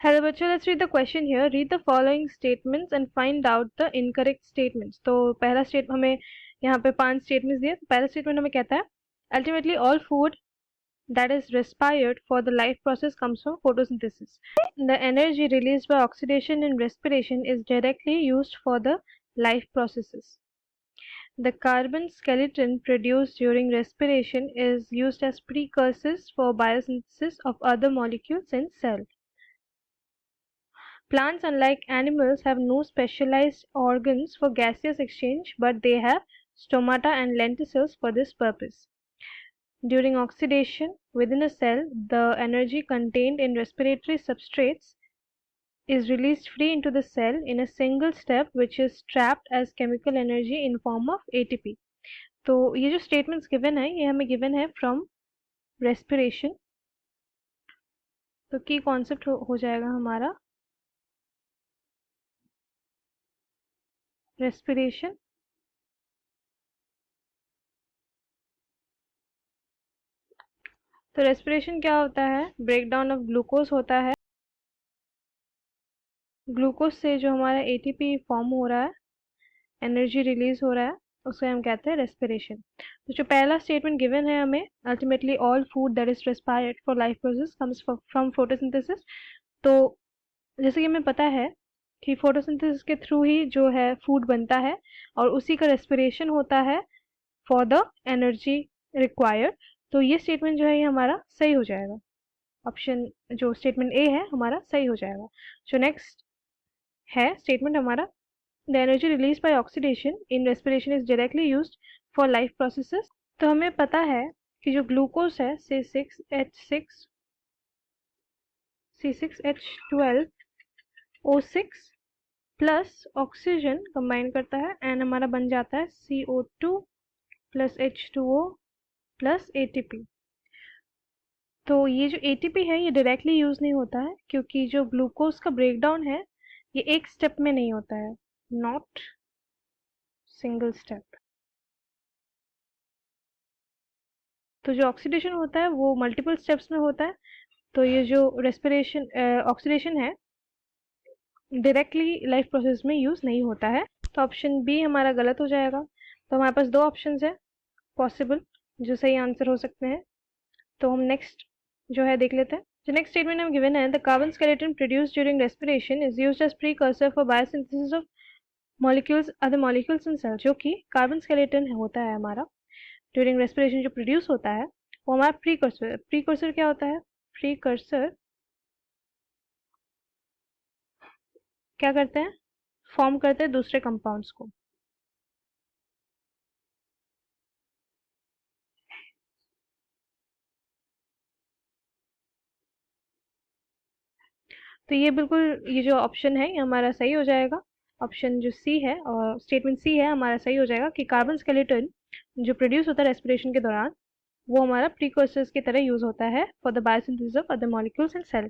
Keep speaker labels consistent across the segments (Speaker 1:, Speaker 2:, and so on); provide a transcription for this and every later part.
Speaker 1: Hello बच्चों, let's read the question here. Read the following statements and find out the incorrect statements. तो पहला state हमें यहाँ पे 5 स्टेटमेंट्स दिए. तो पहला स्टेटमेंट हमें कहता है ultimately all food that is respired for the life process comes from photosynthesis. The energy released by oxidation and respiration is directly used for the life processes. The carbon skeleton produced during respiration is used as precursors for biosynthesis of other molecules in cell. Plants, unlike animals, have no specialized organs for gaseous exchange, but they have stomata and lenticels for this purpose. During oxidation within a cell, the energy contained in respiratory substrates is released free into the cell in a single step, which is trapped as chemical energy in form of ATP. तो ये जो statements given है, ये हमें given है from respiration. तो key concept हो जाएगा हमारा respiration. तो रेस्पिरेशन क्या होता है? ब्रेकडाउन ऑफ ग्लूकोज होता है. ग्लूकोज से जो हमारा एटीपी फॉर्म हो रहा है, एनर्जी रिलीज हो रहा है, उसे हम कहते हैं रेस्पिरेशन. तो जो पहला स्टेटमेंट गिवन है हमें, ultimately all food that is respired for life process comes from photosynthesis. तो जैसे कि हमें पता है कि फोटोसिंथेसिस के थ्रू ही जो है फूड बनता है और उसी का रेस्पिरेशन होता है फॉर द एनर्जी रिक्वायर्ड. तो ये स्टेटमेंट जो है ये हमारा सही हो जाएगा. ऑप्शन जो स्टेटमेंट ए है हमारा सही हो जाएगा. जो नेक्स्ट है स्टेटमेंट हमारा, the energy release by oxidation in respiration is directly used for life processes. तो हमें पता है कि जो ग्लूकोज है C6H6 C6H12O6 plus oxygen combine करता है एंड हमारा बन जाता है CO2 plus H2O plus ATP. तो ये जो ATP है ये डायरेक्टली यूज नहीं होता है क्योंकि जो ग्लूकोज का ब्रेकडाउन है ये एक स्टेप में नहीं होता है, नॉट सिंगल स्टेप. तो जो ऑक्सीडेशन होता है वो मल्टीपल स्टेप्स में होता है. तो ये जो रेस्पिरेशन ऑक्सीडेशन है डायरेक्टली लाइफ प्रोसेस में यूज नहीं होता है. तो ऑप्शन बी हमारा गलत हो जाएगा. तो हमारे पास दो ऑप्शंस है पॉसिबल जो सही आंसर हो सकते हैं. तो हम नेक्स्ट जो है देख लेते हैं. जो नेक्स्ट स्टेटमेंट हम गिवन है, the carbon skeleton produced during respiration is used as precursor for biosynthesis of molecules other molecules in cell. जो कि कार्बन स्केलेटन होता है हमारा ड्यूरिंग रेस्पिरेशन जो प्रोड्यूस होता है वो हमारा प्रीकर्सर है. प्रीकर्सर क्या होता है? प्रीकर्सर क्या करते हैं? फॉर्म करते हैं दूसरे कंपाउंड्स को. तो ये बिल्कुल ये जो ऑप्शन है ये हमारा सही हो जाएगा. ऑप्शन जो सी है और स्टेटमेंट सी है हमारा सही हो जाएगा कि कार्बन स्केलेटन जो प्रोड्यूस होता है रेस्पिरेशन के दौरान वो हमारा प्रीकर्सर्स की तरह यूज होता है for the biosynthesis of other molecules in cell.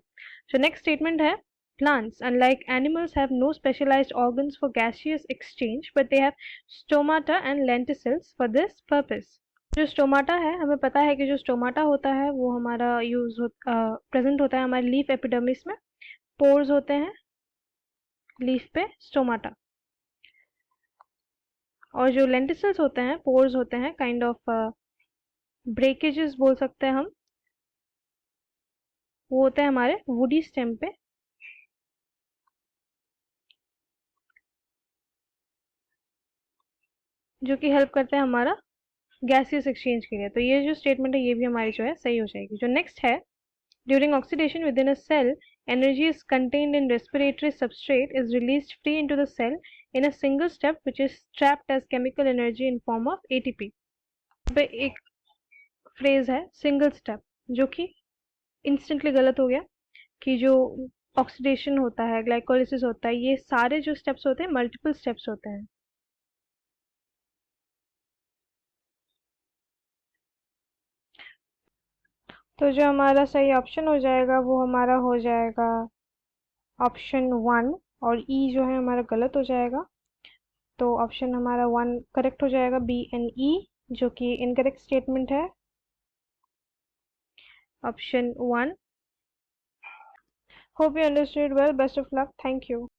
Speaker 1: जो नेक्स्ट स्टेटमेंट है, plants unlike animals have no specialized organs for gaseous exchange but they have stomata and lenticels for this purpose. जो stomata है हमें पता है कि जो स्टोमाटा होता है वो हमारा प्रेजेंट होता है हमारे लीफ एपिडर्मिस में. पोर्स होते हैं लीफ पे स्टोमाटा. और जो लेंटिसल्स होते हैं पोर्स होते हैं काइंड ऑफ ब्रेकेजेस बोल सकते हैं हम. वो होते हैं हमारे वुडी स्टेम पे. जो कि हेल्प करते हैं हमारा गैसियस एक्सचेंज के लिए. तो ये जो स्टेटमेंट है ये भी हमारी जो है सही हो जाएगी. जो नेक्स्ट है, during oxidation within a cell energy is contained in respiratory substrate is released free into the cell in a single step which is trapped as chemical energy in form of ATP. पे एक phrase है single step जो कि instantly गलत हो गया कि जो ऑक्सीडेशन होता है ग्लाइकोलिसिस होता है ये सारे जो स्टेप्स होते हैं मल्टीपल स्टेप्स होते हैं. तो जो हमारा सही ऑप्शन हो जाएगा वो हमारा हो जाएगा ऑप्शन 1 और ई जो है हमारा गलत हो जाएगा. तो ऑप्शन हमारा 1 करेक्ट हो जाएगा, बी एंड ई जो कि इनकरेक्ट स्टेटमेंट है. Option 1. Hope you understood well. Best of luck. Thank you.